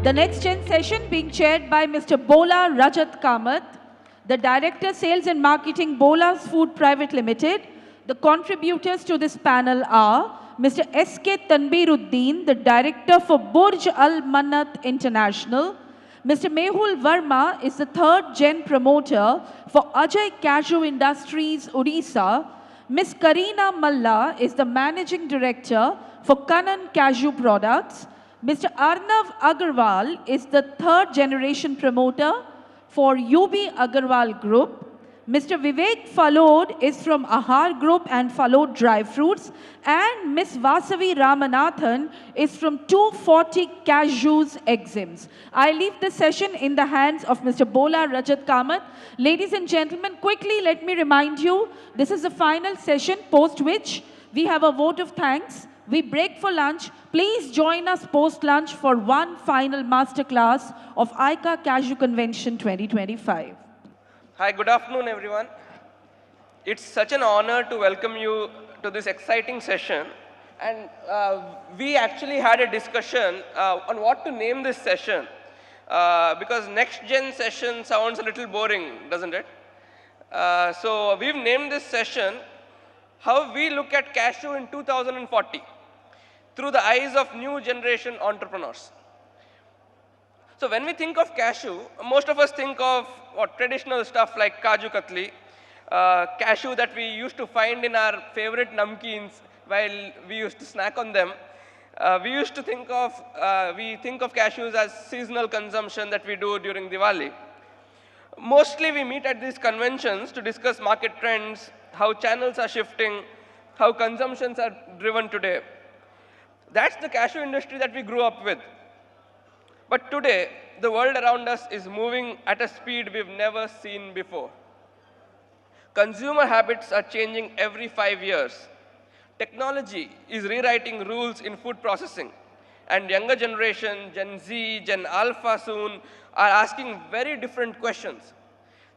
The next gen session being chaired by Mr. Bola Rajat Kamath, the Director Sales and Marketing Bolas Food Private Limited. The contributors to this panel are Mr. S.K. Tanbir Uddin, the Director for Burj Al Mannat International. Mr. Mehul Verma is the third gen promoter for Ajay Cashew Industries, Odisha. Ms. Kareena Malla is the Managing Director for Kannan Cashew Products. Mr. Aarnav Aggarwal is the third generation promoter for UB Aggarwal Group. Mr. Vivek Falod is from Ahar Group and Falod Dry Fruits. And Ms. Vasavi Ramanathan is from 240 Cashews Exims. I leave the session in the hands of Mr. Bola Rajat Kamath. Ladies and gentlemen, quickly let me remind you, this is the final session, post which we have a vote of thanks. We break for lunch. Please join us post-lunch for one final masterclass of AICA Cashew Convention 2025. Hi, good afternoon, everyone. It's such an honor to welcome you to this exciting session. And we actually had a discussion on what to name this session because next gen session sounds a little boring, doesn't it? So we've named this session How We Look at Cashew in 2040 through the eyes of new generation entrepreneurs. So when we think of cashew, most of us think of traditional stuff like kaju katli, cashew that we used to find in our favorite namkeens while we used to snack on them. We think of cashews as seasonal consumption that we do during Diwali. Mostly we meet at these conventions to discuss market trends, how channels are shifting, how consumptions are driven today. That's the cashew industry that we grew up with. But today, the world around us is moving at a speed we've never seen before. Consumer habits are changing every 5 years. Technology is rewriting rules in food processing. And younger generation, Gen Z, Gen Alpha soon, are asking very different questions.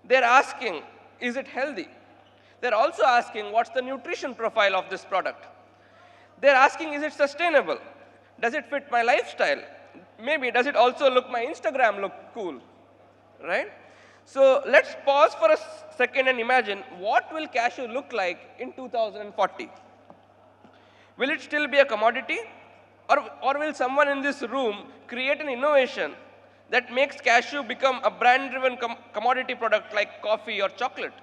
They're asking, is it healthy? They're also asking, what's the nutrition profile of this product? They're asking, is it sustainable? Does it fit my lifestyle? Maybe, does it also my Instagram look cool, right? So let's pause for a second and imagine what will cashew look like in 2040? Will it still be a commodity? Or will someone in this room create an innovation that makes cashew become a brand-driven commodity product like coffee or chocolate?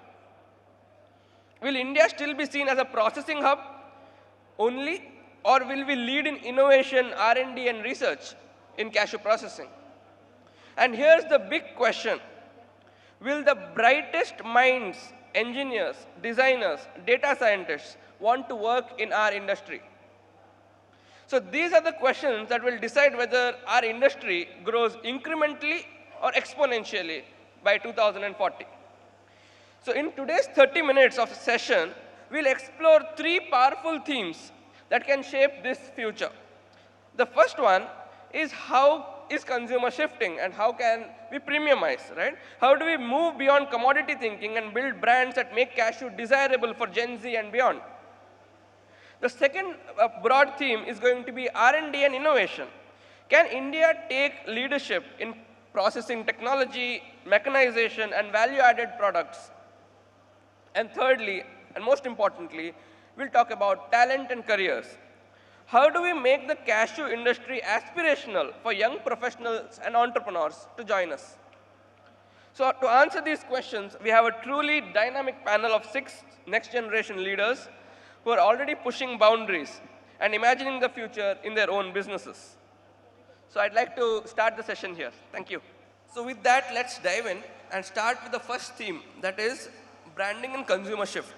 Will India still be seen as a processing hub only? Or will we lead in innovation, R&D, and research in cashew processing? And here's the big question. Will the brightest minds, engineers, designers, data scientists want to work in our industry? So these are the questions that will decide whether our industry grows incrementally or exponentially by 2040. So in today's 30 minutes of session, we'll explore 3 powerful themes that can shape this future. The first one is how is consumer shifting and how can we premiumize, right? How do we move beyond commodity thinking and build brands that make cashew desirable for Gen Z and beyond? The second broad theme is going to be R&D and innovation. Can India take leadership in processing technology, mechanization, and value-added products? And thirdly, and most importantly, we'll talk about talent and careers. How do we make the cashew industry aspirational for young professionals and entrepreneurs to join us? So to answer these questions, we have a truly dynamic panel of 6 next-generation leaders who are already pushing boundaries and imagining the future in their own businesses. So I'd like to start the session here. Thank you. So with that, let's dive in and start with the first theme, that is branding and consumer shift.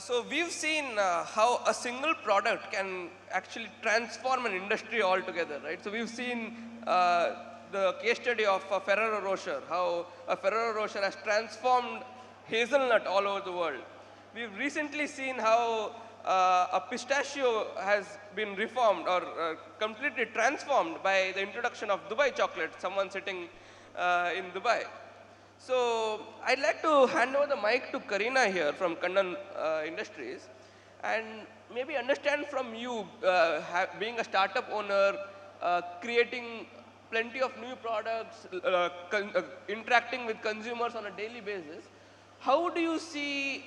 So we've seen how a single product can actually transform an industry altogether, right? So we've seen the case study of Ferrero Rocher, how a Ferrero Rocher has transformed hazelnut all over the world. We've recently seen how a pistachio has been reformed or completely transformed by the introduction of Dubai chocolate, someone sitting in Dubai. So I'd like to hand over the mic to Kareena here from Kannan Industries and maybe understand from you, being a startup owner, creating plenty of new products, interacting with consumers on a daily basis. How do you see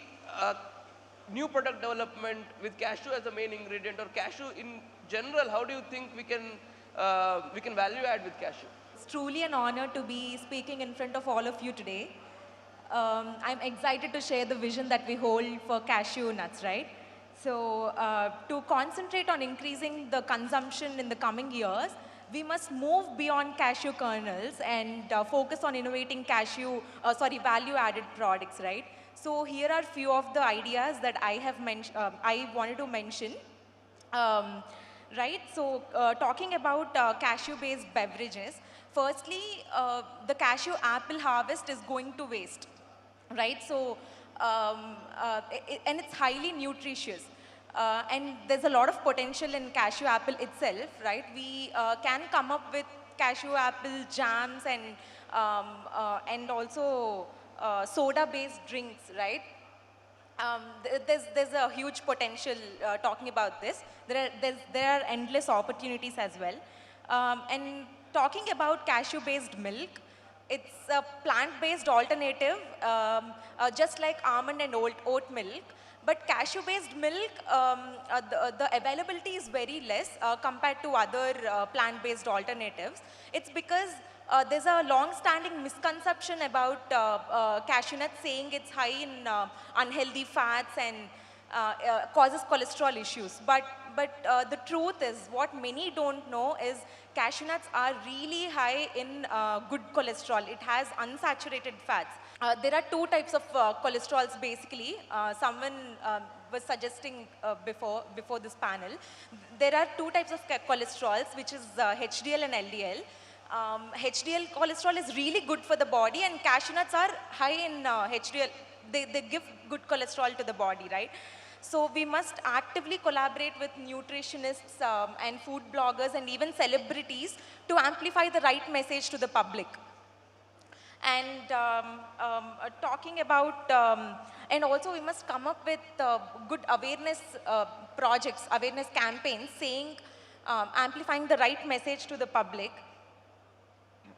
new product development with cashew as a main ingredient, or cashew in general? How do you think we can value add with cashew? It's truly an honor to be speaking in front of all of you today. I'm excited to share the vision that we hold for cashew nuts, right? So to concentrate on increasing the consumption in the coming years, we must move beyond cashew kernels and focus on innovating value-added products, right? So here are few of the ideas that I wanted to mention. Right, so talking about cashew-based beverages, firstly, the cashew apple harvest is going to waste, right? So, and it's highly nutritious. And there's a lot of potential in cashew apple itself, right? We can come up with cashew apple jams and also soda-based drinks, right? There's a huge potential talking about this. There are endless opportunities as well. And talking about cashew-based milk, it's a plant-based alternative, just like almond and oat milk. But cashew-based milk, the availability is very less compared to other plant-based alternatives. It's because there's a long-standing misconception about cashew nuts, saying it's high in unhealthy fats and causes cholesterol issues. But the truth is, what many don't know is cashew nuts are really high in good cholesterol. It has unsaturated fats. There are two types of cholesterols basically. Someone was suggesting before this panel. There are two types of cholesterols, which is HDL and LDL. HDL cholesterol is really good for the body, and cashew nuts are high in HDL. They give good cholesterol to the body, right? So we must actively collaborate with nutritionists and food bloggers and even celebrities to amplify the right message to the public. And talking about, and also we must come up with good awareness projects, awareness campaigns, saying, amplifying the right message to the public.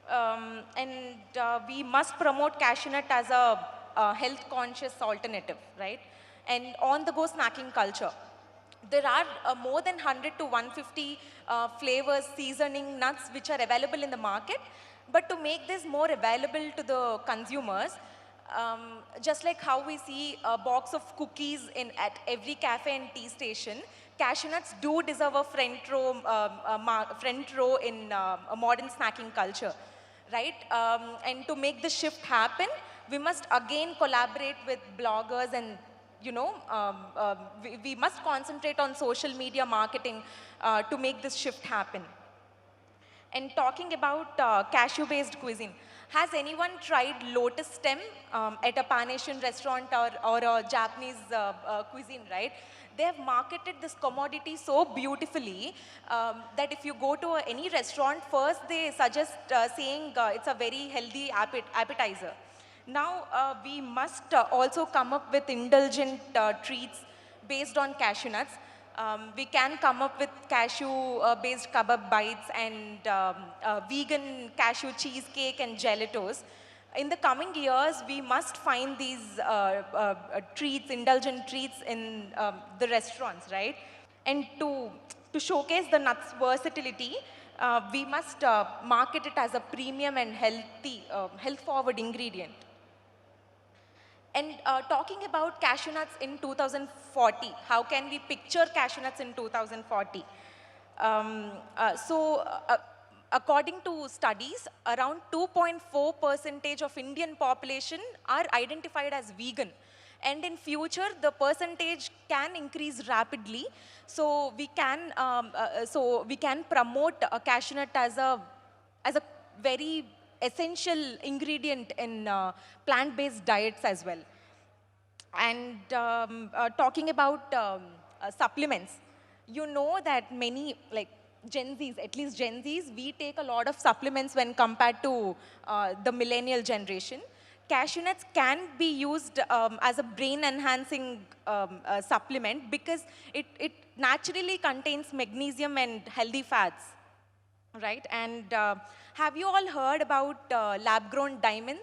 And we must promote cashew nut as a health-conscious alternative, right? And on-the-go snacking culture. There are more than 100 to 150 flavors, seasoning nuts which are available in the market. But to make this more available to the consumers, just like how we see a box of cookies at every cafe and tea station, cashew nuts do deserve a front row in a modern snacking culture, right? And to make this shift happen, we must again collaborate with bloggers and we must concentrate on social media marketing to make this shift happen. And talking about cashew-based cuisine, has anyone tried lotus stem at a Pan-Asian restaurant or a Japanese cuisine, right? They have marketed this commodity so beautifully that if you go to any restaurant, first they suggest saying it's a very healthy appetizer. Now, we must also come up with indulgent treats based on cashew nuts. We can come up with cashew-based kebab bites and vegan cashew cheesecake and gelatos. In the coming years, we must find these treats, indulgent treats in the restaurants, right? And to showcase the nuts' versatility, we must market it as a premium and health-forward ingredient. And talking about cashew nuts in 2040, how can we picture cashew nuts in 2040? According to studies, around 2.4% of Indian population are identified as vegan. And in future, the percentage can increase rapidly. So we can promote cashew nut as a very essential ingredient in plant-based diets as well. And talking about supplements, you know that many, like Gen Zs, at least Gen Zs, we take a lot of supplements when compared to the millennial generation. Cashew nuts can be used as a brain-enhancing supplement because it naturally contains magnesium and healthy fats. right? And have you all heard about lab-grown diamonds?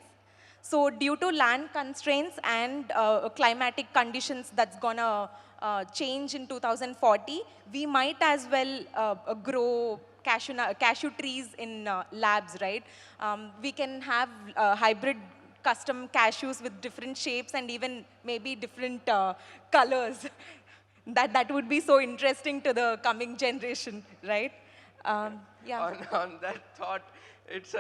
So due to land constraints and climatic conditions that's gonna change in 2040, we might as well grow cashew trees in labs, right? We can have hybrid custom cashews with different shapes and even maybe different colors. That would be so interesting to the coming generation, right? Yeah. On that thought, it's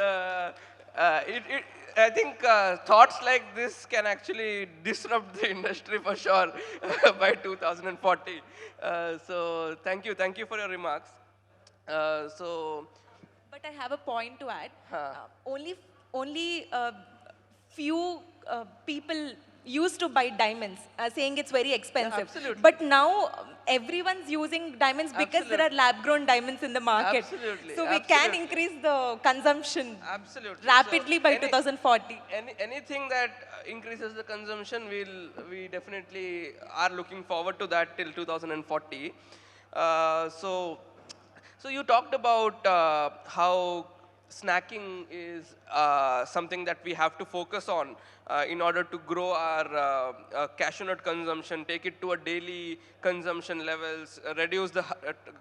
I think thoughts like this can actually disrupt the industry for sure by 2040. So thank you for your remarks. So But I have a point to add. Huh. Only few people used to buy diamonds, saying it's very expensive. absolutely. But now everyone's using diamonds because there are Absolutely. lab-grown diamonds in the market. Absolutely, So we can absolutely. increase the consumption Absolutely. rapidly So by 2040. anything that increases the consumption, we definitely are looking forward to that till 2040. So you talked about how snacking is something that we have to focus on in order to grow our cashew nut consumption, take it to a daily consumption levels, reduce the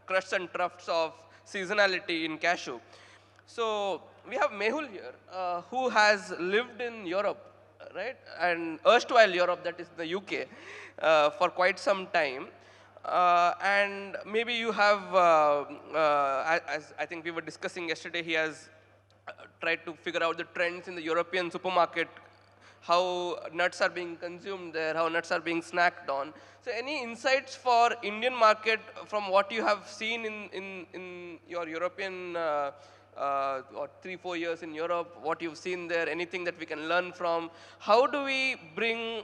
crusts and troughs of seasonality in cashew. So we have Mehul here, who has lived in Europe, right? And erstwhile Europe, that is the UK, for quite some time. And maybe you have, as I think we were discussing yesterday, he has tried to figure out the trends in the European supermarket, how nuts are being consumed there, how nuts are being snacked on. So any insights for Indian market from what you have seen in your European or 3-4 years in Europe, what you've seen there, anything that we can learn from? How do we bring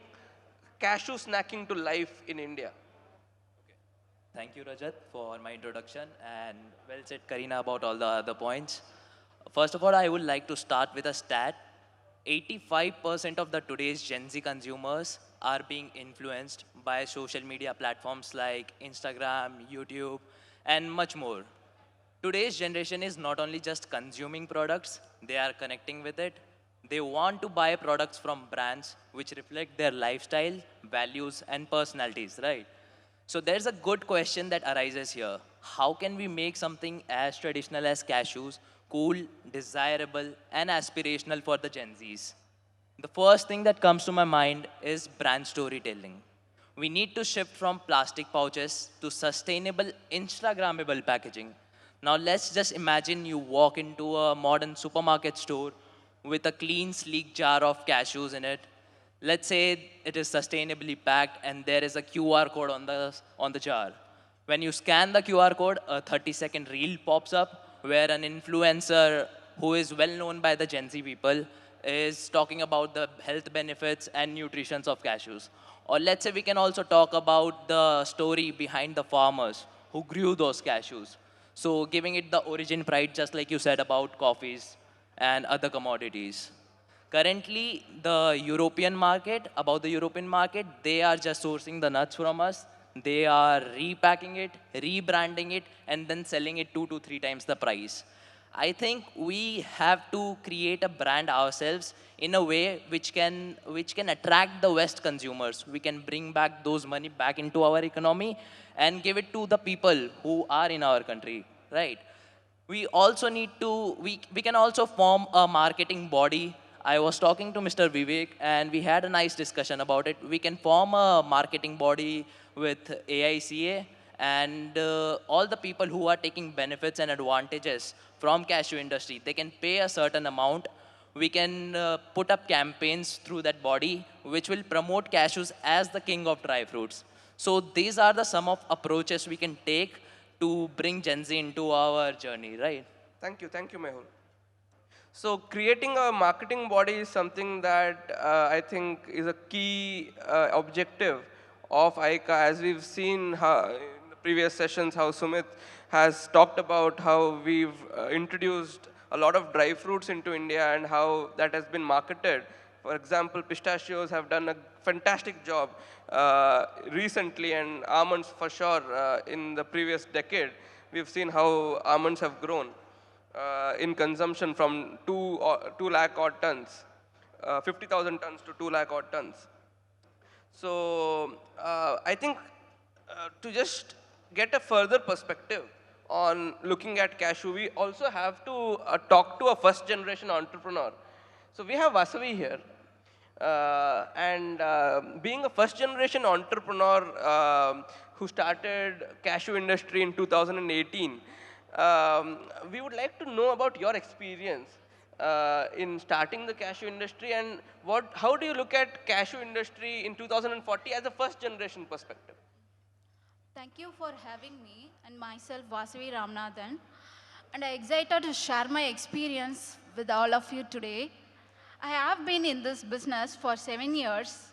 cashew snacking to life in India? Thank you, Rajat, for my introduction, and well said, Kareena, about all the other points. First of all, I would like to start with a stat. 85% of the today's Gen Z consumers are being influenced by social media platforms like Instagram, YouTube, and much more. Today's generation is not only just consuming products, they are connecting with it. They want to buy products from brands which reflect their lifestyle, values, and personalities, right? So there's a good question that arises here. How can we make something as traditional as cashews cool, desirable, and aspirational for the Gen Zs? The first thing that comes to my mind is brand storytelling. We need to shift from plastic pouches to sustainable, Instagrammable packaging. Now let's just imagine you walk into a modern supermarket store with a clean, sleek jar of cashews in it. Let's say it is sustainably packed and there is a QR code on the jar. When you scan the QR code, a 30-second reel pops up where an influencer who is well known by the Gen Z people is talking about the health benefits and nutrition of cashews. Or let's say we can also talk about the story behind the farmers who grew those cashews. So giving it the origin pride, just like you said about coffees and other commodities. Currently, about the European market, they are just sourcing the nuts from us. They are repacking it, rebranding it, and then selling it 2 to 3 times the price. I think we have to create a brand ourselves in a way which can attract the West consumers. We can bring back those money back into our economy and give it to the people who are in our country, right? We also need to, we can also form a marketing body. I was talking to Mr. Vivek and we had a nice discussion about it. We can form a marketing body with AICA and all the people who are taking benefits and advantages from cashew industry. They can pay a certain amount. We can put up campaigns through that body which will promote cashews as the king of dry fruits. So these are the some of approaches we can take to bring Gen Z into our journey, right? Thank you, Mehul. So creating a marketing body is something that I think is a key objective of AICA, as we've seen how, in the previous sessions how Sumit has talked about how we've introduced a lot of dry fruits into India and how that has been marketed. For example, pistachios have done a fantastic job recently, and almonds for sure in the previous decade. We've seen how almonds have grown. in consumption from 2 lakh odd tons, 50,000 tons to 2 lakh odd tons. So I think to just get a further perspective on looking at cashew, we also have to talk to a first generation entrepreneur. So we have Vasavi here. And being a first generation entrepreneur who started cashew industry in 2018, we would like to know about your experience in starting the cashew industry, and how do you look at cashew industry in 2040 as a first generation perspective? Thank you for having me and myself, Vasavi Ramanathan. And I'm excited to share my experience with all of you today. I have been in this business for 7 years,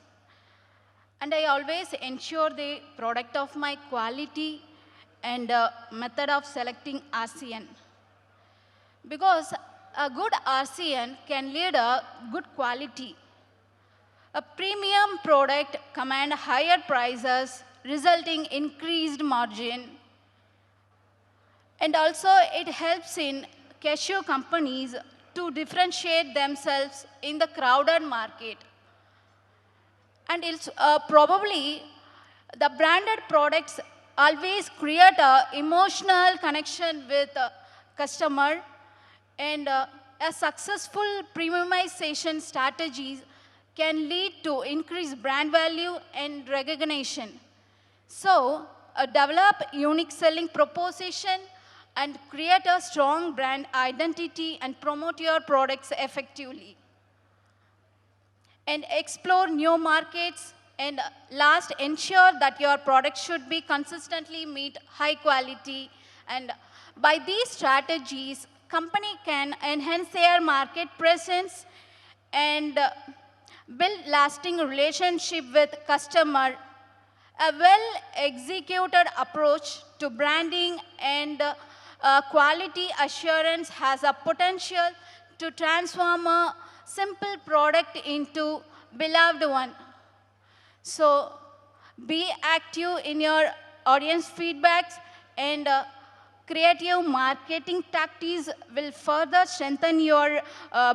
and I always ensure the product of my quality and method of selecting RCN. Because a good RCN can lead a good quality. A premium product command higher prices, resulting increased margin. And also it helps in cashew companies to differentiate themselves in the crowded market. And it's probably the branded products always create a emotional connection with customer, and a successful premiumization strategies can lead to increased brand value and recognition. So, develop unique selling proposition and create a strong brand identity and promote your products effectively. And explore new markets, and last, ensure that your product should be consistently meet high quality. And by these strategies, company can enhance their market presence and build lasting relationship with customer. A well-executed approach to branding and quality assurance has a potential to transform a simple product into beloved one. So be active in your audience feedbacks, and creative marketing tactics will further strengthen your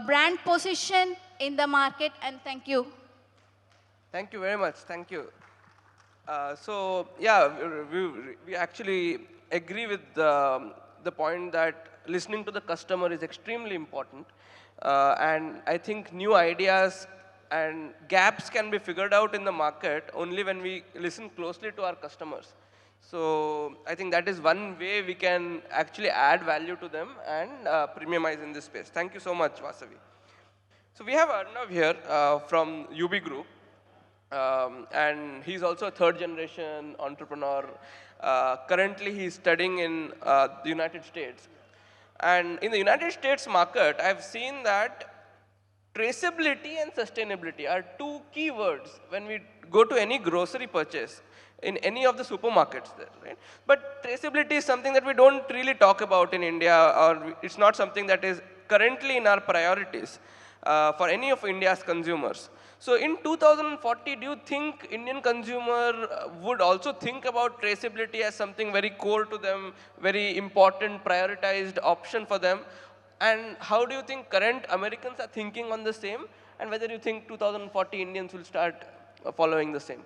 brand position in the market. And thank you. Thank you very much. Thank you. So yeah, we actually agree with the point that listening to the customer is extremely important. And I think new ideas and gaps can be figured out in the market only when we listen closely to our customers. So I think that is one way we can actually add value to them and premiumize in this space. Thank you so much, Vasavi. So we have Aarnav here from UB Group. And he's also a third generation entrepreneur. Currently, he's studying in the United States. And in the United States market, I've seen that traceability and sustainability are two key words when we go to any grocery purchase in any of the supermarkets there, right? But traceability is something that we don't really talk about in India, or it's not something that is currently in our priorities for any of India's consumers. So in 2040, do you think Indian consumer would also think about traceability as something very core to them, very important, prioritized option for them? And how do you think current Americans are thinking on the same? And whether you think 2040 Indians will start following the same?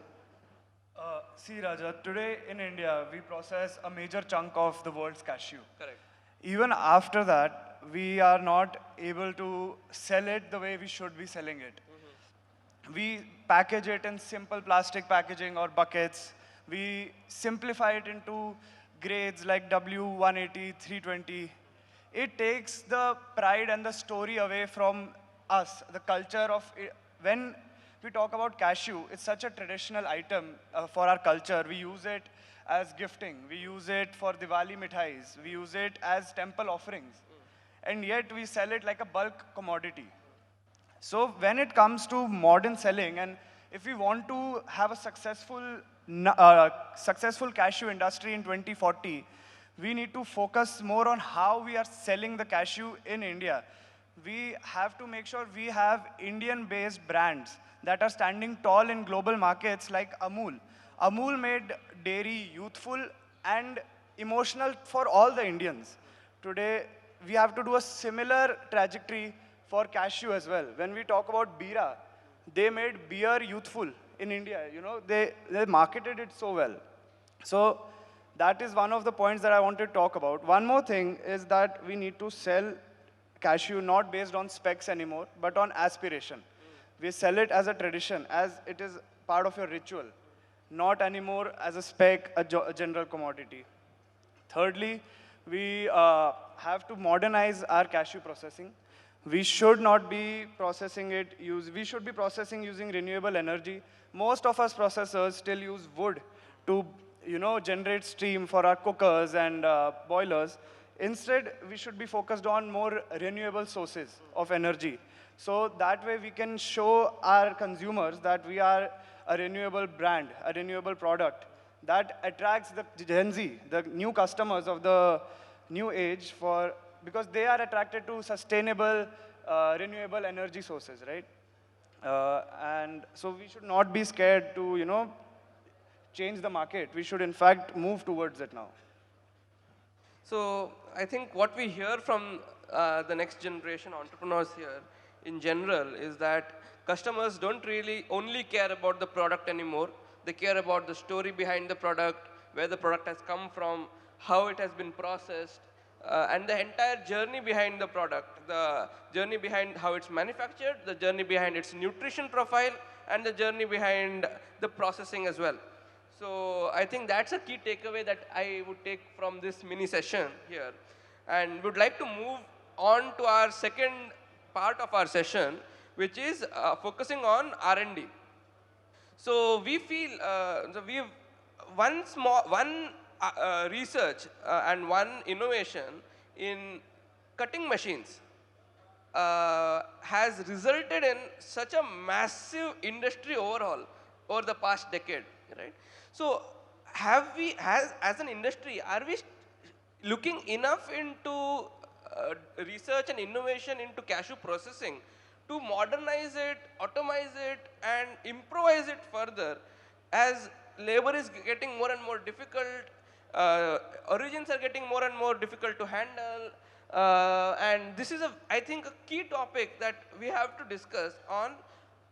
See, Rajat, today in India, we process a major chunk of the world's cashew. Correct. Even after that, we are not able to sell it the way we should be selling it. We package it in simple plastic packaging or buckets. We simplify it into grades like W180, 320. It takes the pride and the story away from us, the culture of it. When we talk about cashew, it's such a traditional item for our culture. We use it as gifting. We use it for Diwali mithais. We use it as temple offerings. And yet we sell it like a bulk commodity. So when it comes to modern selling, and if we want to have a successful cashew industry in 2040, we need to focus more on how we are selling the cashew in India. We have to make sure we have Indian-based brands that are standing tall in global markets like Amul. Amul made dairy youthful and emotional for all the Indians. Today, we have to do a similar trajectory for cashew as well. When we talk about Bira, they made beer youthful in India. You know, they marketed it so well. So that is one of the points that I want to talk about. One more thing is that we need to sell cashew not based on specs anymore, but on aspiration. We sell it as a tradition, as it is part of your ritual, not anymore as a spec, a general commodity. Thirdly, we have to modernize our cashew processing. We should not be processing it, we should be processing using renewable energy. Most of us processors still use wood to generate steam for our cookers and boilers. Instead, we should be focused on more renewable sources of energy. So that way we can show our consumers that we are a renewable brand, a renewable product that attracts the Gen Z, the new customers of the new age, because they are attracted to sustainable, renewable energy sources, right? And so we should not be scared to, change the market. We should, in fact, move towards it now. So I think what we hear from the next generation entrepreneurs here in general is that customers don't really only care about the product anymore. They care about the story behind the product, where the product has come from, how it has been processed, and the entire journey behind the product, the journey behind how it's manufactured, the journey behind its nutrition profile, and the journey behind the processing as well. So I think that's a key takeaway that I would take from this mini session here. And would like to move on to our second part of our session, which is focusing on R&D. So we feel, we've one research and one innovation in cutting machines has resulted in such a massive industry overhaul over the past decade, right? So have we, as an industry, are we looking enough into research and innovation into cashew processing to modernize it, automize it, and improvise it further as labor is getting more and more difficult, origins are getting more and more difficult to handle, and this is, I think, a key topic that we have to discuss on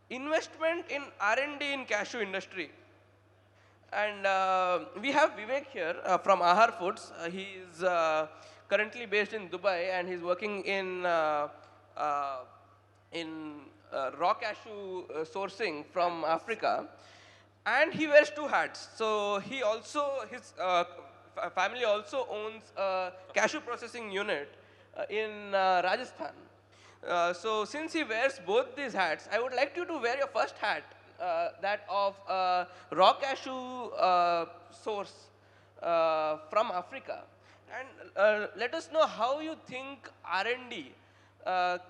investment in R&D in cashew industry. And we have Vivek here from Ahar Foods. He is currently based in Dubai, and he's working in raw cashew sourcing from Africa. And he wears two hats. So he also, his family also owns a cashew processing unit in Rajasthan. So since he wears both these hats, I would like you to wear your first hat, that of raw cashew source from Africa. And let us know how you think R&D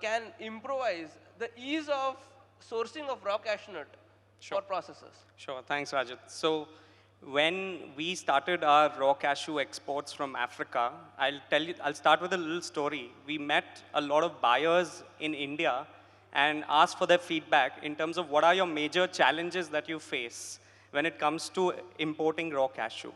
can improvise the ease of sourcing of raw cashew nut for processors. Sure, thanks Rajat. So when we started our raw cashew exports from Africa, I'll start with a little story. We met a lot of buyers in India and asked for their feedback in terms of what are your major challenges that you face when it comes to importing raw cashew.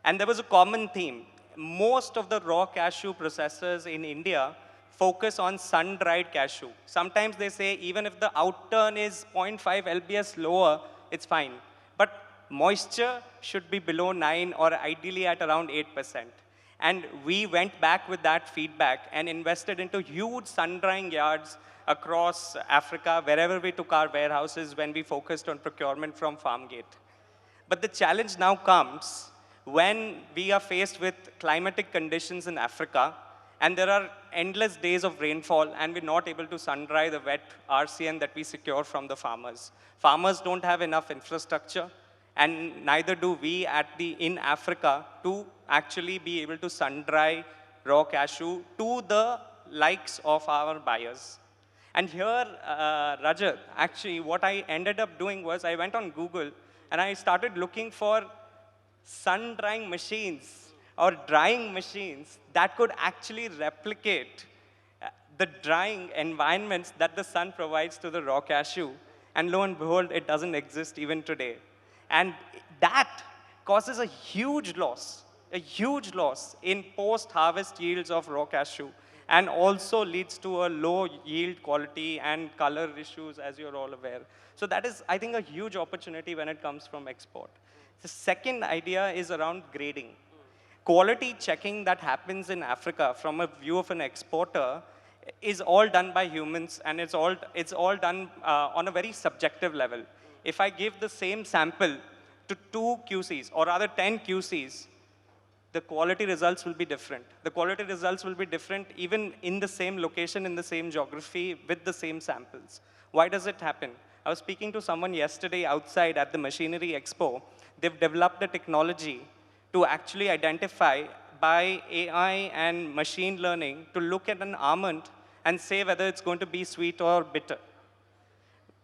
And there was a common theme. Most of the raw cashew processors in India focus on sun-dried cashew. Sometimes they say even if the outturn is 0.5 lbs lower, it's fine. But moisture should be below 9 or ideally at around 8%. And we went back with that feedback and invested into huge sun-drying yards across Africa, wherever we took our warehouses when we focused on procurement from farm gate. But the challenge now comes when we are faced with climatic conditions in Africa, and there are endless days of rainfall, and we're not able to sun-dry the wet RCN that we secure from the farmers. Farmers don't have enough infrastructure, and neither do we in Africa to actually be able to sun-dry raw cashew to the likes of our buyers. And here, Rajat, actually what I ended up doing was I went on Google and I started looking for sun-drying machines or drying machines that could actually replicate the drying environments that the sun provides to the raw cashew. And lo and behold, it doesn't exist even today. And that causes a huge loss in post-harvest yields of raw cashew. and also leads to a low yield quality and color issues, as you're all aware. So that is, I think, a huge opportunity when it comes from export. The second idea is around grading. Quality checking that happens in Africa from a view of an exporter is all done by humans, and it's all done on a very subjective level. If I give the same sample to 2 QCs, or rather 10 QCs, the quality results will be different. The quality results will be different even in the same location, in the same geography, with the same samples. Why does it happen? I was speaking to someone yesterday outside at the Machinery Expo. They've developed a technology to actually identify by AI and machine learning to look at an almond and say whether it's going to be sweet or bitter.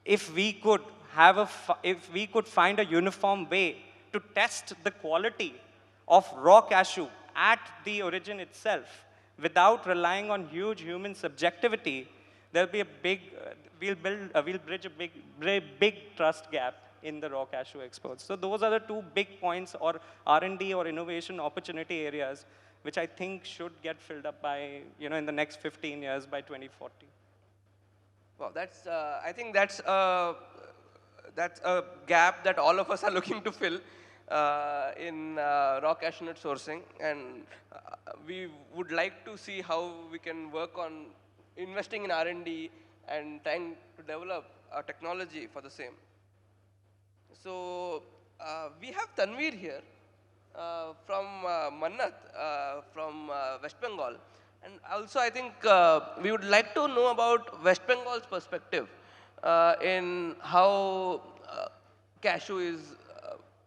If we could find a uniform way to test the quality of raw cashew at the origin itself without relying on huge human subjectivity, there'll be a big, we'll bridge a big trust gap in the raw cashew exports. So those are the 2 big points, or R&D or innovation opportunity areas, which I think should get filled up by, in the next 15 years, by 2040. Wow, I think that's a gap that all of us are looking to fill in raw cashew nut sourcing, and we would like to see how we can work on investing in R&D and trying to develop a technology for the same. So we have Tanbir here from Mannat, from West Bengal. And also I think we would like to know about West Bengal's perspective in how cashew is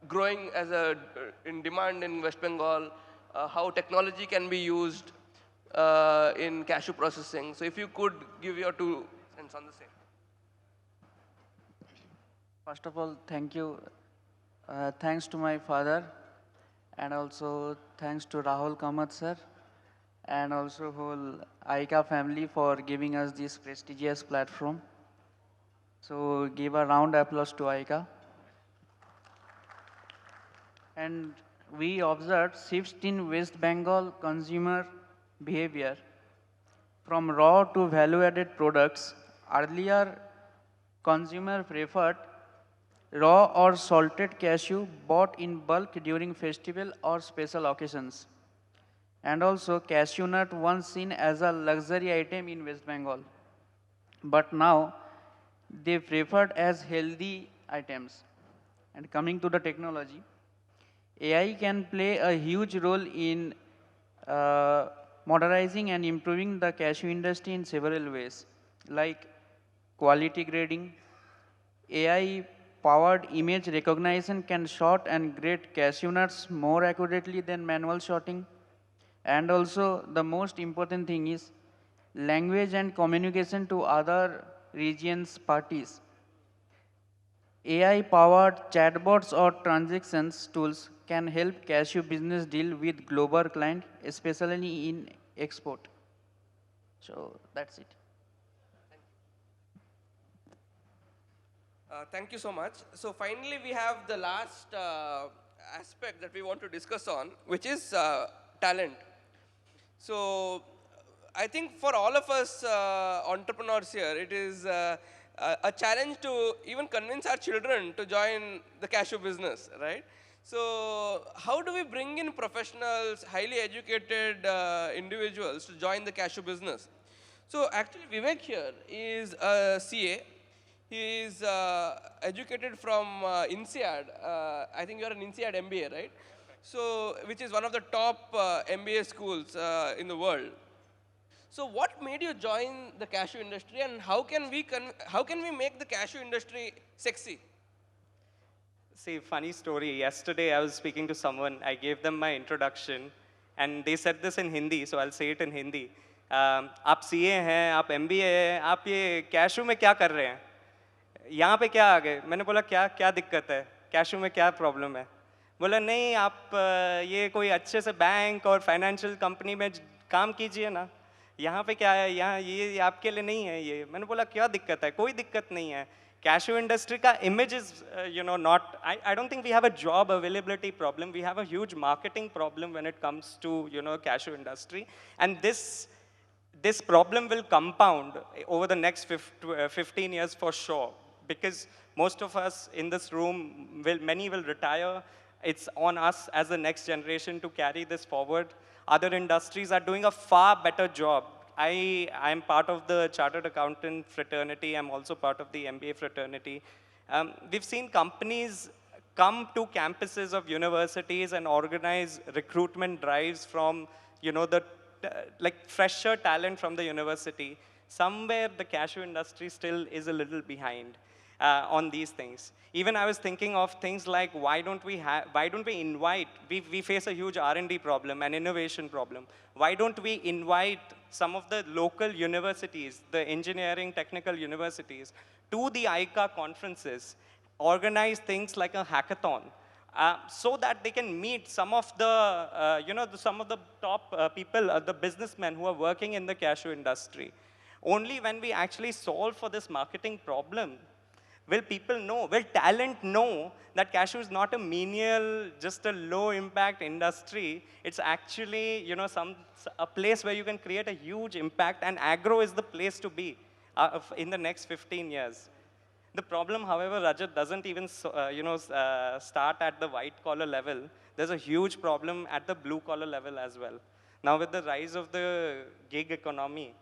growing in demand in West Bengal, how technology can be used in cashew processing. So if you could give your 2 cents on the same. First of all, thank you. Thanks to my father, and also thanks to Rahul Kamath sir, and also whole AICA family for giving us this prestigious platform. So give a round of applause to AICA. And we observed shifts in West Bengal consumer behavior from raw to value-added products. Earlier, consumer preferred raw or salted cashew bought in bulk during festival or special occasions. And also cashew nut once seen as a luxury item in West Bengal. But now they preferred as healthy items. And coming to the technology, AI can play a huge role in modernizing and improving the cashew industry in several ways, like quality grading. AI-powered image recognition can sort and grade cashew nuts more accurately than manual sorting. And also, the most important thing is language and communication to other regions' parties. AI-powered chatbots or transactions tools can help cashew business deal with global clients, especially in export. So that's it. Thank you so much. So finally, we have the last aspect that we want to discuss on, which is talent. So I think for all of us entrepreneurs here, it is a challenge to even convince our children to join the cashew business, right? So how do we bring in professionals, highly educated individuals to join the cashew business? So actually Vivek here is a CA. He is educated from INSEAD. I think you are an INSEAD MBA, right? So, which is one of the top MBA schools in the world. So what made you join the cashew industry, and how can we make the cashew industry sexy? See, funny story. Yesterday I was speaking to someone. I gave them my introduction, and they said this in Hindi, so I'll say it in Hindi. आप CA हैं, आप MBA हैं, आप ये cashew में क्या कर रहे हैं? यहाँ पे क्या आ गए? मैंने बोला क्या दिक्कत है? cashew में क्या प्रॉब्लम है? बोला नहीं, आप ये कोई अच्छे से बैंक और फाइनेंशियल कंपनी में काम कीजिए ना. यहाँ पे क्या है? यहाँ ये आपके लिए नहीं है ये. मैंने बोला क्या दिक्कत है? कोई दिक्कत नहीं है. Cashew industry का image is, not, I don't think we have a job availability problem. We have a huge marketing problem when it comes to, cashew industry. And this problem will compound over the next 15 years for sure, because most of us in this room, many will retire. It's on us as the next generation to carry this forward. Other industries are doing a far better job. I am part of the Chartered Accountant fraternity. I'm also part of the MBA fraternity. We've seen companies come to campuses of universities and organize recruitment drives from, the like fresher talent from the university. Somewhere the cashew industry still is a little behind on these things. Even I was thinking of things like, why don't we invite, we face a huge R&D problem, an innovation problem. Why don't we invite some of the local universities, the engineering technical universities, to the AICA conferences, organize things like a hackathon, so that they can meet some of the, some of the top people, the businessmen who are working in the cashew industry. Only when we actually solve for this marketing problem will people know, will talent know that cashew is not a menial, just a low impact industry. It's actually, a place where you can create a huge impact, and agro is the place to be in the next 15 years. The problem, however, Rajat, doesn't even start at the white collar level. There's a huge problem at the blue collar level as well. Now with the rise of the gig economy,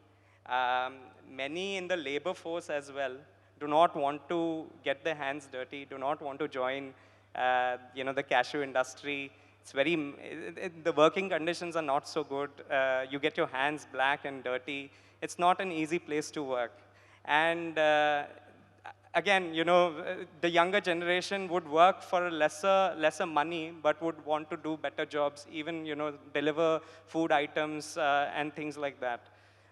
many in the labor force as well do not want to get their hands dirty, do not want to join the cashew industry. It's the working conditions are not so good. You get your hands black and dirty. It's not an easy place to work. And again, the younger generation would work for lesser money, but would want to do better jobs, even, deliver food items and things like that.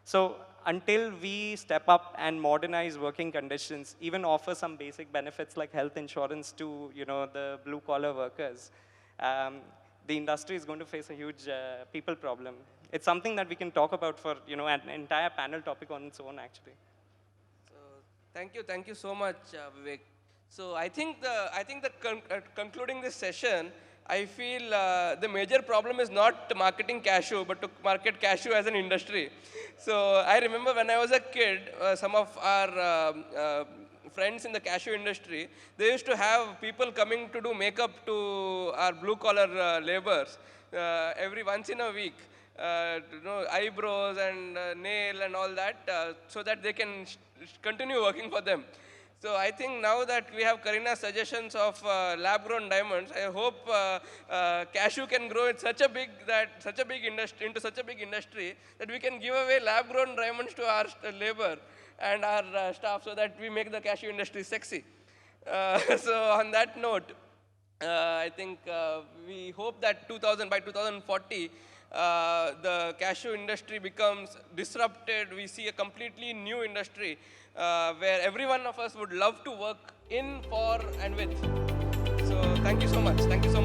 So until we step up and modernize working conditions, even offer some basic benefits like health insurance to, the blue collar workers, the industry is going to face a huge people problem. It's something that we can talk about for, an entire panel topic on its own, actually. Thank you so much, Vivek. So I think concluding this session, I feel the major problem is not marketing cashew, but to market cashew as an industry. So I remember when I was a kid, some of our friends in the cashew industry, they used to have people coming to do makeup to our blue collar laborers every once in a week. Eyebrows and nail and all that, so that they can continue working for them. So I think now that we have Kareena's suggestions of lab-grown diamonds, I hope cashew can grow into such a big industry that we can give away lab-grown diamonds to our labor and our staff, so that we make the cashew industry sexy. So on that note, I think we hope that by 2040, the cashew industry becomes disrupted. We see a completely new industry where every one of us would love to work in, for, and with. So thank you so much. Thank you so much.